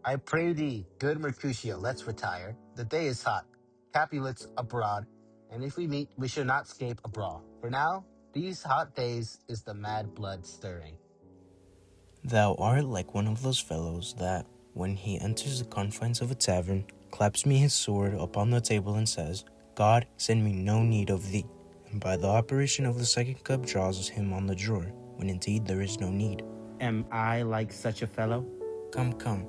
I pray thee, good Mercutio, let's retire. The day is hot, Capulets abroad, and if we meet, we shall not escape a brawl. For now, these hot days is the mad blood stirring. Thou art like one of those fellows that, when he enters the confines of a tavern, claps me his sword upon the table and says, God, send me no need of thee, and by the operation of the second cup draws him on the drawer, when indeed there is no need. Am I like such a fellow? Come,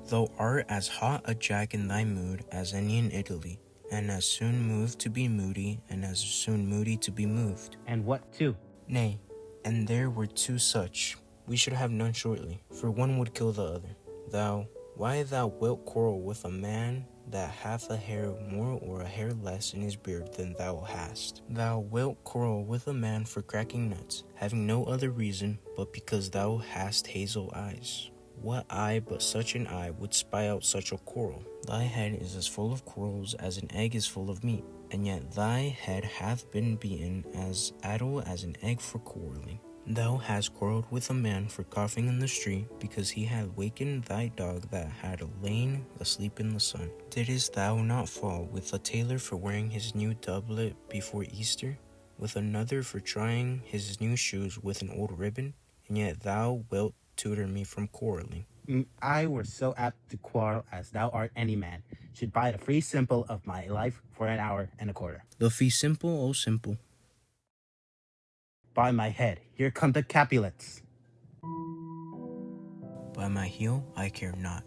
thou art as hot a jack in thy mood as any in Italy, and as soon moved to be moody, and as soon moody to be moved. And what too? Nay, and there were two such. We should have none shortly, for one would kill the other. Why thou wilt quarrel with a man that hath a hair more or a hair less in his beard than thou hast. Thou wilt quarrel with a man for cracking nuts, having no other reason but because thou hast hazel eyes. What eye but such an eye would spy out such a quarrel? Thy head is as full of quarrels as an egg is full of meat, and yet thy head hath been beaten as idle as an egg for quarreling. Thou hast quarrelled with a man for coughing in the street, because he had wakened thy dog that had lain asleep in the sun. Didst thou not fall with a tailor for wearing his new doublet before Easter, with another for trying his new shoes with an old ribbon, and yet thou wilt tutor me from quarreling? I were so apt to quarrel as thou art any man, should buy the free simple of my life for an hour and a quarter. The fee simple, oh simple. By my head, here come the Capulets. By my heel, I care not.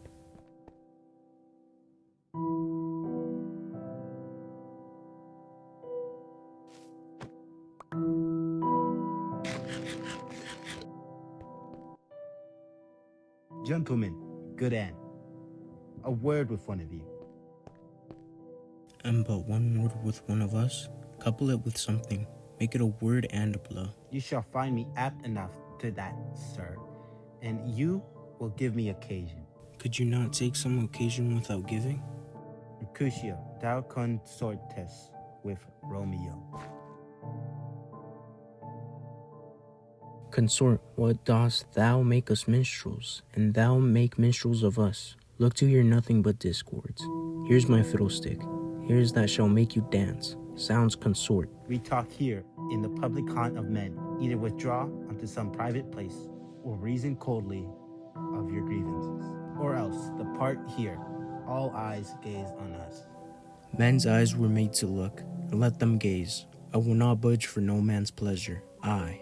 Gentlemen, good end. A word with one of you. And but one word with one of us, couple it with something. Make it a word and a blow. You shall find me apt enough to that, sir, and you will give me occasion. Could you not take some occasion without giving? Mercutio, thou consortest with Romeo. Consort, what dost thou make us minstrels, and thou make minstrels of us? Look to hear nothing but discords. Here's my fiddlestick. Here's that shall make you dance. Sounds consort. We talk here in the public haunt of men. Either withdraw unto some private place, or reason coldly of your grievances, or else depart here. All eyes gaze on us. Men's eyes were made to look, and let them gaze. I will not budge for no man's pleasure. I.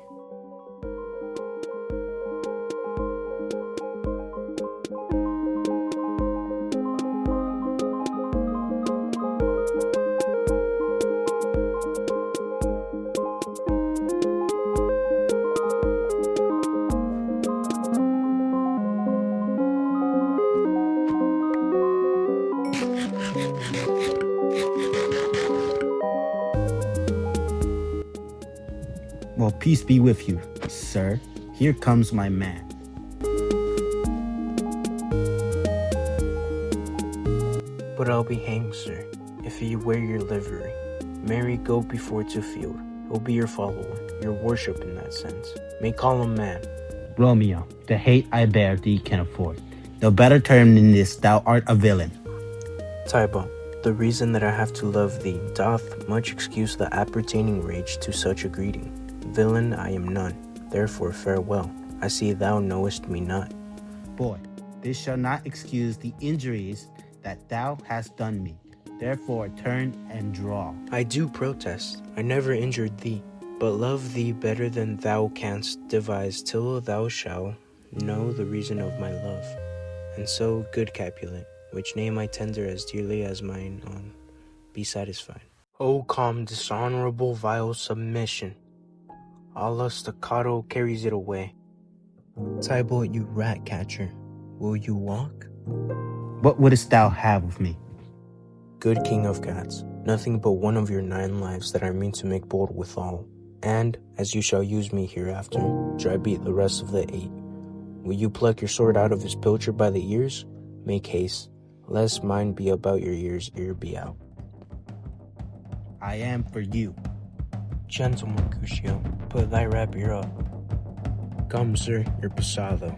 Well, peace be with you, sir. Here comes my man. But I'll be hanged, sir, if ye wear your livery. Marry, go before to field. He'll be your follower, your worship in that sense. May call him man. Romeo, the hate I bear thee can afford. No better term than this, thou art a villain. Tybalt, the reason that I have to love thee doth much excuse the appertaining rage to such a greeting. Villain I am none, therefore farewell. I see thou knowest me not. Boy, this shall not excuse the injuries that thou hast done me. Therefore turn and draw. I do protest, I never injured thee, but love thee better than thou canst devise till thou shalt know the reason of my love. And so, good Capulet, which name I tender as dearly as mine own, be satisfied. O calm, dishonorable, vile submission! Allah staccato carries it away. Tybalt, you rat catcher, will you walk? What wouldst thou have with me? Good king of cats, nothing but one of your 9 lives that I mean to make bold withal. And, as you shall use me hereafter, dry beat the rest of the 8. Will you pluck your sword out of his pilcher by the ears? Make haste, lest mine be about your ears ere be out. I am for you. Gentle Mercutio, put thy rapier up. Come, sir, your pasado.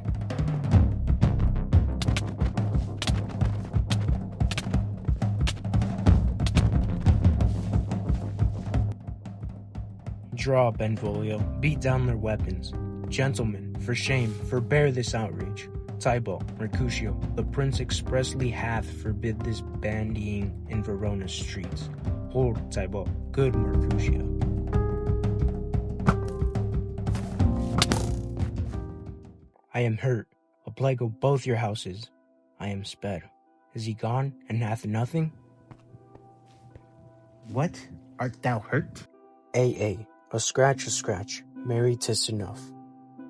Draw, Benvolio, beat down their weapons. Gentlemen, for shame, forbear this outrage. Tybalt, Mercutio, the prince expressly hath forbid this bandying in Verona's streets. Hold, Tybalt, good Mercutio. I am hurt, a plague of both your houses. I am sped. Is he gone, and hath nothing? What? Art thou hurt? A scratch, marry 'tis enough.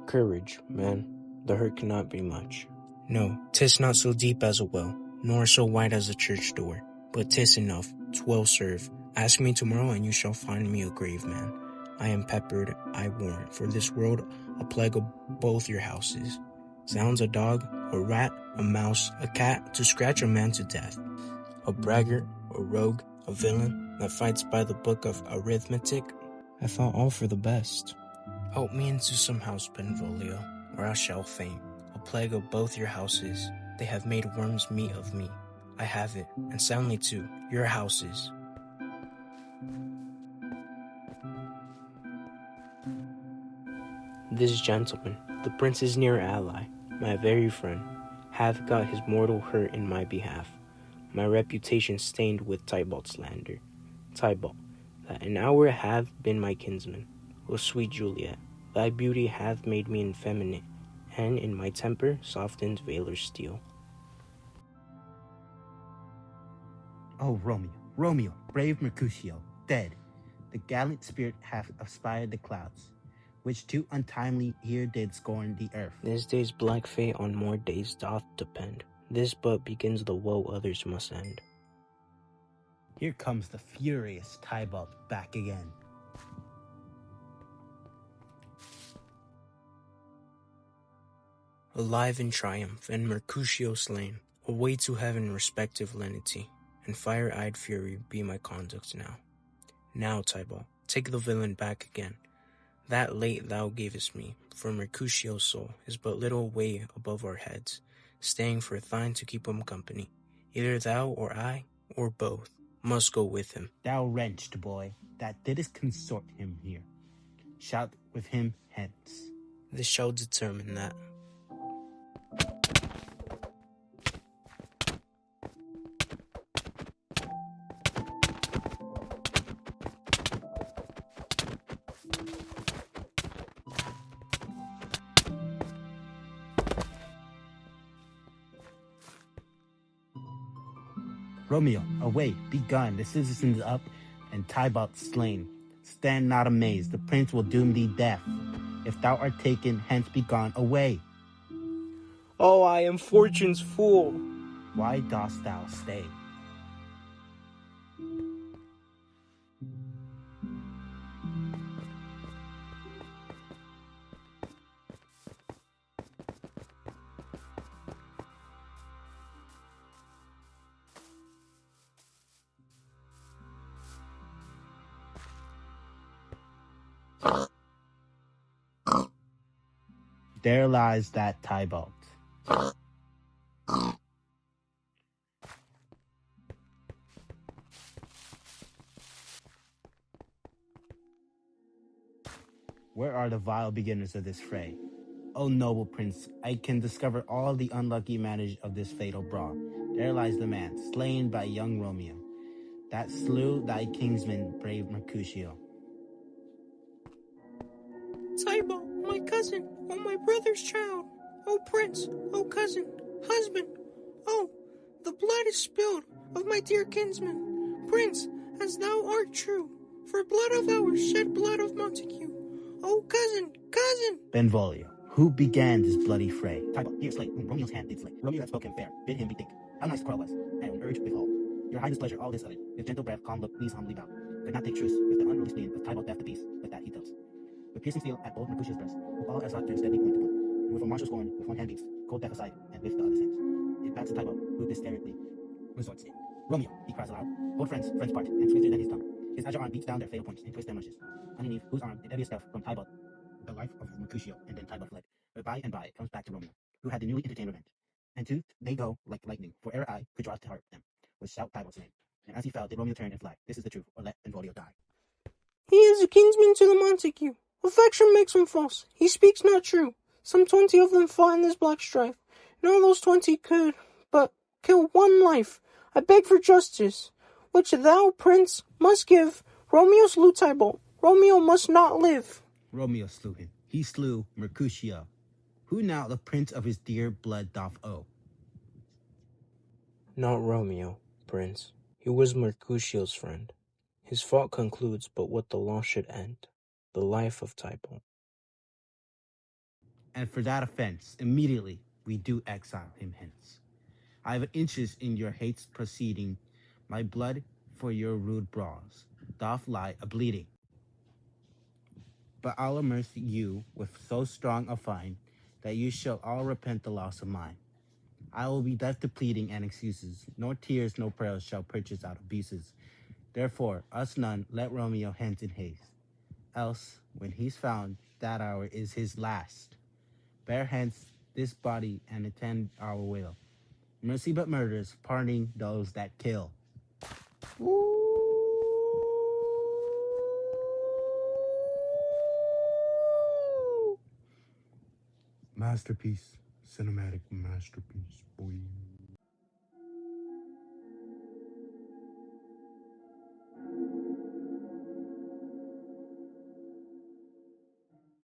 Courage, man, the hurt cannot be much. No, 'tis not so deep as a well, nor so wide as a church door, but 'tis enough, 'twill serve. Ask me tomorrow, and you shall find me a grave man. I am peppered, I warrant, for this world a plague of both your houses. Sounds a dog, a rat, a mouse, a cat, to scratch a man to death. A braggart, a rogue, a villain, that fights by the book of arithmetic. I thought all for the best. Help me into some house, Benvolio, or I shall faint. A plague of both your houses, they have made worms meat of me. I have it, and soundly too, your houses. This gentleman, the prince's near ally, my very friend, hath got his mortal hurt in my behalf, my reputation stained with Tybalt's slander. Tybalt, that an hour hath been my kinsman. O sweet Juliet, thy beauty hath made me effeminate, and in my temper softened valor's steel. Oh, Romeo, brave Mercutio, dead. The gallant spirit hath aspired the clouds, which too untimely here did scorn the earth. This day's black fate on more days doth depend. This but begins the woe others must end. Here comes the furious Tybalt back again. Alive in triumph, and Mercutio slain, away to heaven respective lenity, and fire-eyed fury be my conduct now. Now, Tybalt, take the villain back again. That late thou gavest me, for Mercutio's soul is but little way above our heads, staying for thine to keep him company. Either thou or I, or both, must go with him. Thou wrenched boy, that didst consort him here, shout with him hence. This shall determine that. Romeo, away, be gone, the citizens up, and Tybalt slain. Stand not amazed, the prince will doom thee death. If thou art taken, hence be gone, away. Oh, I am fortune's fool. Why dost thou stay? There lies that Tybalt. Where are the vile beginners of this fray? O noble prince, I can discover all the unlucky manage of this fatal brawl. There lies the man, slain by young Romeo, that slew thy kinsman, brave Mercutio. Tybalt, my cousin, oh my brother's child, oh prince, oh cousin, husband, oh, the blood is spilled of my dear kinsman. Prince, as thou art true, for blood of ours shed blood of Montague. Oh cousin, cousin! Benvolio, who began this bloody fray? Tybalt, here slay, whom Romeo's hand did slay. Romeo had spoken fair, bid him bethink. How nice the quarrel was, and urge withal. Your high displeasure all this uttered, with gentle breath, calm look, please humbly bow. Could not take truce with the unruly spleen of Tybalt death to peace, but that he does. With piercing steel at bold Mercutio's breast, who all as hot turns deadly point to point, and with a martial scorn, with one hand beats, cold death aside, and with the other hands. It backs to Tybalt, who hysterically resorts it. Romeo, he cries aloud, hold friends part, and swifter than his tongue. His agile arm beats down their fatal points and twists their meshes. Underneath whose arm the deadliest death from Tybalt, the life of Mercutio, and then Tybalt fled. But by and by it comes back to Romeo, who had the newly entertained revenge. And to they go like lightning, for ere I could draw to heart them, was shout Tybalt's name. And as he fell, did Romeo turn and fly. This is the truth, or let Benvolio die. He is a kinsman to the Montague. Affection makes him false. He speaks not true. Some 20 of them fought in this black strife, and all those 20 could but kill one life. I beg for justice, which thou, prince, must give. Romeo slew Tybalt. Romeo must not live. Romeo slew him. He slew Mercutio, who now the prince of his dear blood doth owe. Not Romeo, prince. He was Mercutio's friend. His fault concludes but what the law should end, the life of Tybalt. And for that offense, immediately we do exile him hence. I have an interest in your hate's proceeding. My blood for your rude brawls doth lie a-bleeding. But I'll immerse you with so strong a fine that you shall all repent the loss of mine. I will be deaf to pleading and excuses, nor tears, no prayers shall purchase out abuses. Therefore, us none, let Romeo hence in haste. Else, when he's found, that hour is his last. Bear hence this body and attend our will. Mercy but murders, pardoning those that kill. Masterpiece, cinematic masterpiece, boy.